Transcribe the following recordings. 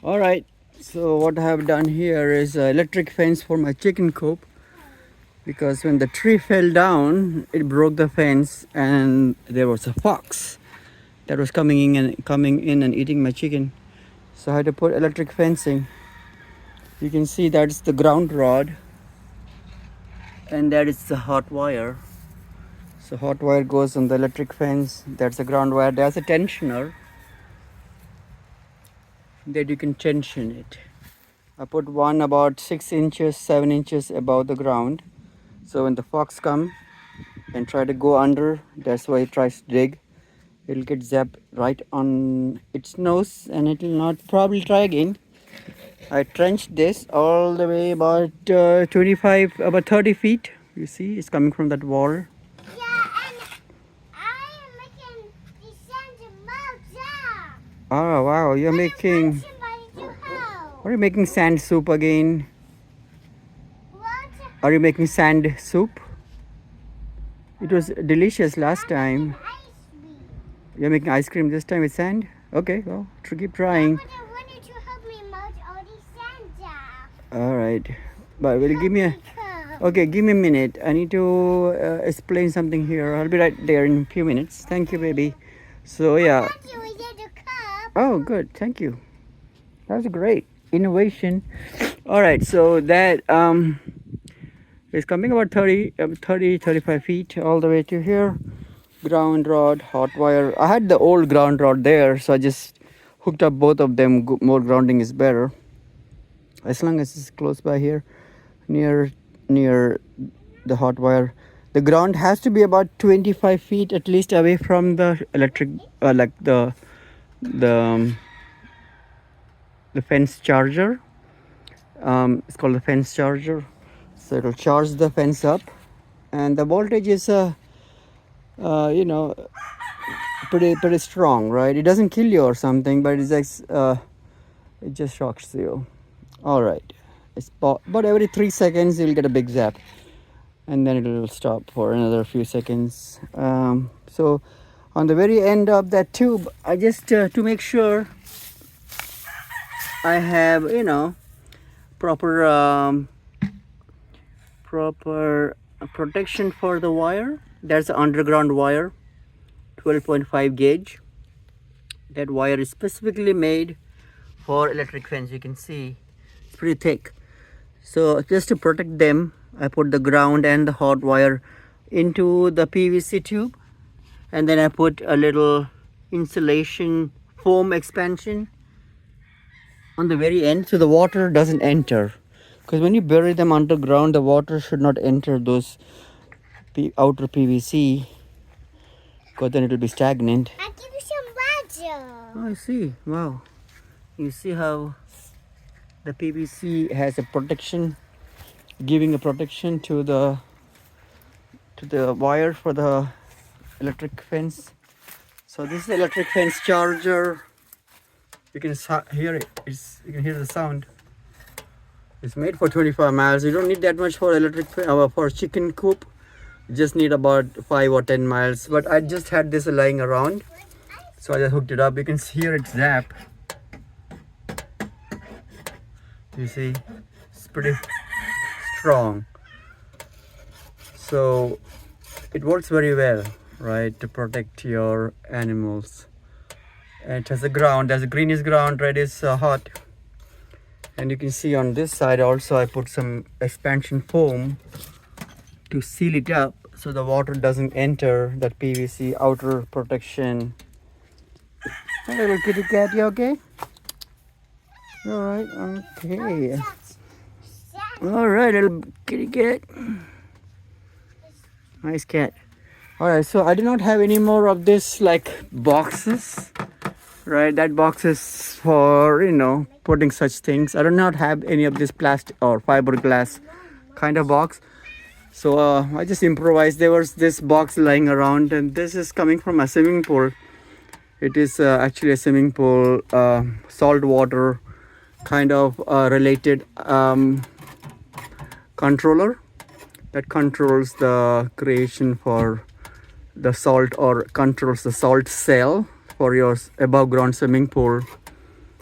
All right, so what I have done here is electric fence for my chicken coop, because when the tree fell down, it broke the fence, and there was a fox that was coming in and eating my chicken. So I had to put electric fencing. You can see that's the ground rod, and that is the hot wire. So hot wire goes on the electric fence. That's the ground wire. There's a tensioner that you can tension it. I put one about 6 inches, 7 inches above the ground. So when the fox come and try to go under, that's why it tries to dig. It'll get zapped right on its nose, and it will not probably try again. I trenched this all the way about 30 feet. You see, it's coming from that wall. Yeah, and I am making the sand mountain. Oh wow, you're making. Somebody to help. Are you making sand soup again? What? Are you making sand soup? It was delicious last time. Ice cream. You're making ice cream this time with sand? Okay, well, keep trying. But I wanted to help me melt all these sand off. All right, but will you give me a? Cup. Okay, give me a minute. I need to explain something here. I'll be right there in a few minutes. Thank you, baby. So yeah. Thank you, we did the cup. Oh, good. Thank you. That's great innovation. All right, so that is coming about 35 feet all the way to here. Ground rod, hot wire. I had the old ground rod there, so I just hooked up both of them. More grounding is better. As long as it's close by here, near the hot wire. The ground has to be about 25 feet at least away from the electric, like the fence charger. It's called the fence charger. So it'll charge the fence up, and the voltage is you know, pretty strong, right? It doesn't kill you or something, but it's like it just shocks you. All right, it's about every 3 seconds you'll get a big zap, and then it will stop for another few seconds. So on the very end of that tube, I just to make sure I have, you know, proper protection for the wire. That's an underground wire, 12.5 gauge. That wire is specifically made for electric fence. You can see it's pretty thick. So just to protect them, I put the ground and the hot wire into the PVC tube, and then I put a little insulation foam expansion on the very end so the water doesn't enter. Because when you bury them underground, the water should not enter those outer PVC, because then it will be stagnant. I'll give you some water. Oh, I see. Wow. You see how the PVC has a protection, giving a protection to the wire for the electric fence. So this is the electric fence charger. You can hear it. You can hear the sound. It's made for 25 miles. You don't need that much for electric for chicken coop. You just need about 5 or 10 miles. But I just had this lying around, so I just hooked it up. You can hear it zap. You see, it's pretty strong. So it works very well, right, to protect your animals. And it has a ground. There's a greenish ground, red is hot. And you can see on this side also I put some expansion foam to seal it up so the water doesn't enter that PVC outer protection. Hey, little kitty cat, you okay? You alright? Okay. Alright, little kitty cat. Nice cat. Alright, so I do not have any more of this like boxes. Right, that box is for, you know, putting such things. I do not have any of this plastic or fiberglass kind of box. So I just improvised. There was this box lying around, and this is coming from a swimming pool. It is actually a swimming pool, saltwater kind of related controller that controls the creation for the salt, or controls the salt cell for your above ground swimming pool.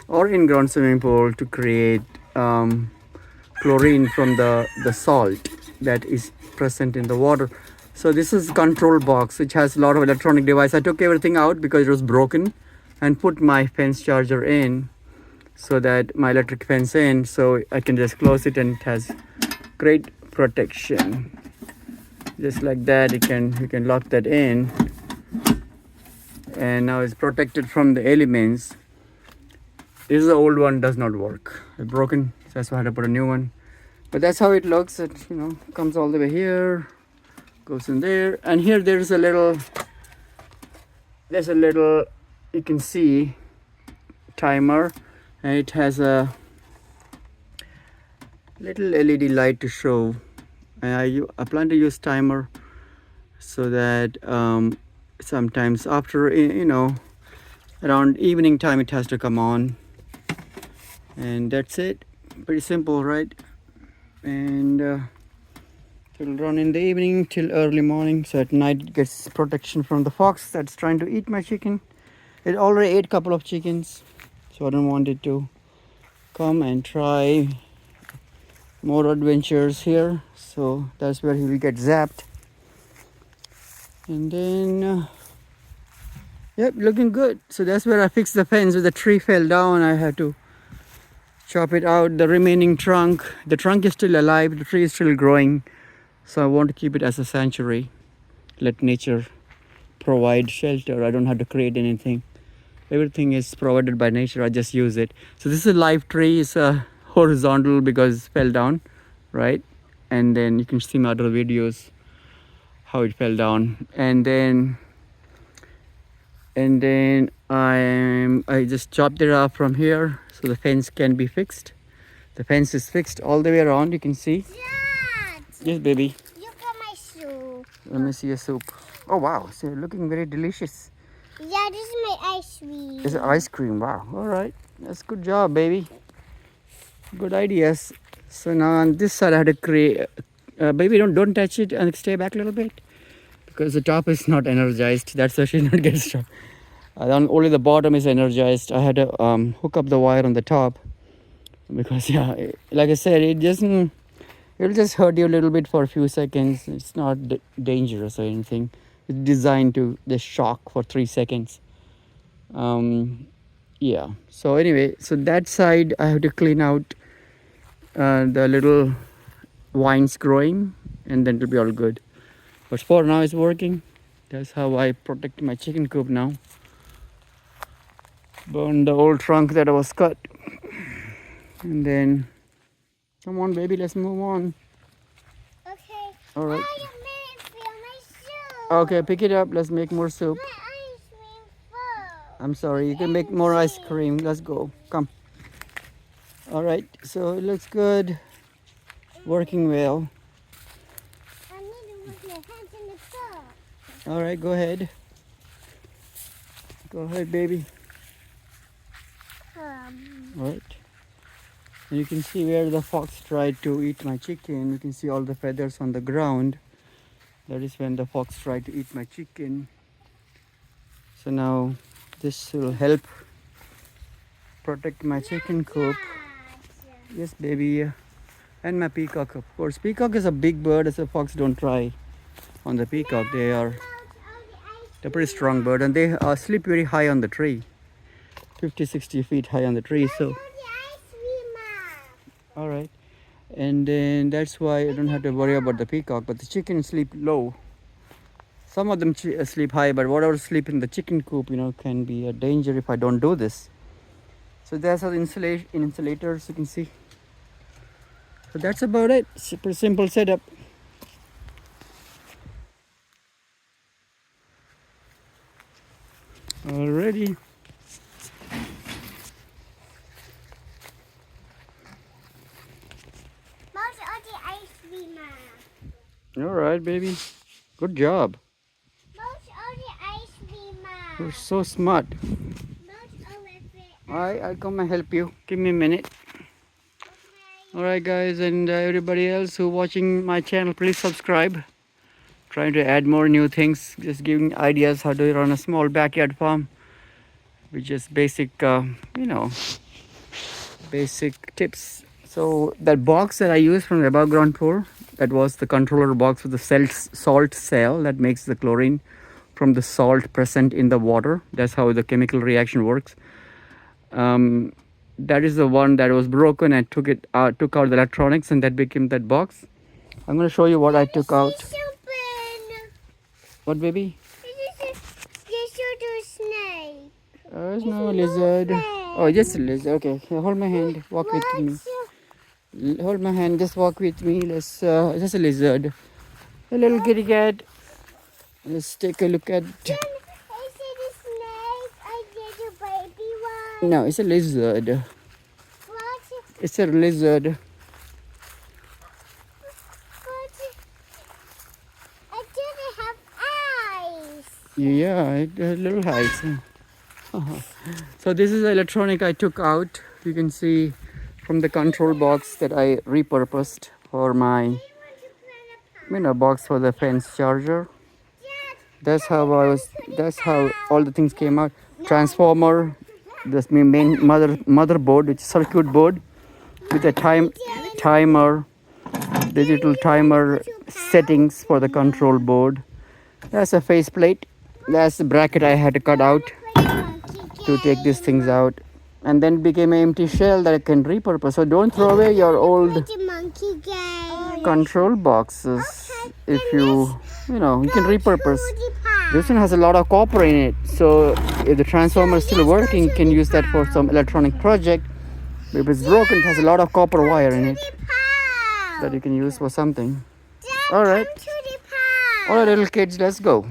or in-ground swimming pool to create chlorine from the salt that is present in the water. So this is control box which has a lot of electronic device. I took everything out because it was broken and put my fence charger in, so that my electric fence in, so I can just close it and it has great protection. Just like that, you can lock that in, and now it's protected from the elements. This is the old one, does not work. It's broken, so that's why I had to put a new one. But that's how it looks. It comes all the way here, goes in there, and here there's a little you can see timer, and it has a little LED light to show. And I plan to use timer so that sometimes after around evening time it has to come on, and that's it. Pretty simple, right? And it'll run in the evening till early morning, so at night it gets protection from the fox that's trying to eat my chicken. It already ate a couple of chickens, so I don't want it to come and try more adventures here. So that's where he will get zapped. And then yep, looking good. So that's where I fixed the fence. Where the tree fell down, I had to chop it out, the remaining trunk. The trunk is still alive, the tree is still growing, so I want to keep it as a sanctuary. Let nature provide shelter. I don't have to create anything. Everything is provided by nature, I just use it. So this is a live tree. It's horizontal because it fell down, right? And then you can see my other videos how it fell down. And then I just chopped it off from here so the fence can be fixed. The fence is fixed all the way around, you can see. Dad, Yes, baby. look at my soup. Let me see your soup. Oh wow, so looking very delicious. Yeah, this is my ice cream. It's ice cream. Wow. All right. That's good job, baby. Good ideas. So now on this side I had to create. Baby, don't touch it and stay back a little bit because the top is not energized. That's why she not gets struck. Only the bottom is energized. I had to hook up the wire on the top because like I said, it'll just hurt you a little bit for a few seconds. It's not dangerous or anything. It's designed to just shock for 3 seconds. Yeah. So anyway, so that side I have to clean out the little vines growing, and then it'll be all good. But for now it's working. That's how I protect my chicken coop now. Burn the old trunk that was cut, and then come on, baby, let's move on. Okay. All right. Oh, you made me feel my soup. Okay, pick it up. Let's make more soup. My ice cream full. I'm sorry, you can make more ice cream. Let's go. Come. All right, so it looks good. Working well. I need to put my hands in the cup. All right, go ahead. Go ahead, baby. All right. And you can see where the fox tried to eat my chicken. You can see all the feathers on the ground. That is when the fox tried to eat my chicken. So now this will help protect my chicken coop. Yes, baby. And my peacock, of course. Peacock is a big bird, so fox don't try on the peacock. They're pretty strong bird, and they sleep very high on the tree. 50-60 feet high on the tree. So all right, and then that's why I don't have to worry about the peacock. But the chicken sleep low. Some of them sleep high, but whatever sleep in the chicken coop, can be a danger if I don't do this. So there's our insulators, you can see. So that's about it. Super simple setup. Alrighty. All right, baby. Good job. You're so smart. I'll come and help you. Give me a minute. All right, guys, and everybody else who watching my channel, please subscribe. Trying to add more new things, just giving ideas how to run a small backyard farm, which is basic, basic tips. So that box that I used from the above ground tour, that was the controller box with the salt cell that makes the chlorine from the salt present in the water. That's how the chemical reaction works. That is the one that was broken. I took out the electronics, and that became that box. I'm going to show you what I took out. What, baby? It's no lizard. Oh, just a lizard. Okay, here, hold my hand. Walk with me. Hold my hand. Just walk with me. Let's. Just a lizard. A little kitty cat. Let's take a look at. No, it's a lizard. It's a lizard. Yeah, it has little eyes. So this is the electronic I took out. You can see from the control box that I repurposed for my, box for the fence charger. That's how all the things came out. Transformer, this main motherboard, which is circuit board with a timer, digital timer settings for the control board. That's a faceplate. That's the bracket I had to cut out to take these things out, and then became an empty shell that I can repurpose. So don't throw away your old control boxes. If you can repurpose. This one has a lot of copper in it, so if the transformer is still working, you can use that for some electronic project. If it's broken, it has a lot of copper wire in it that you can use for something. All right, little kids, let's go.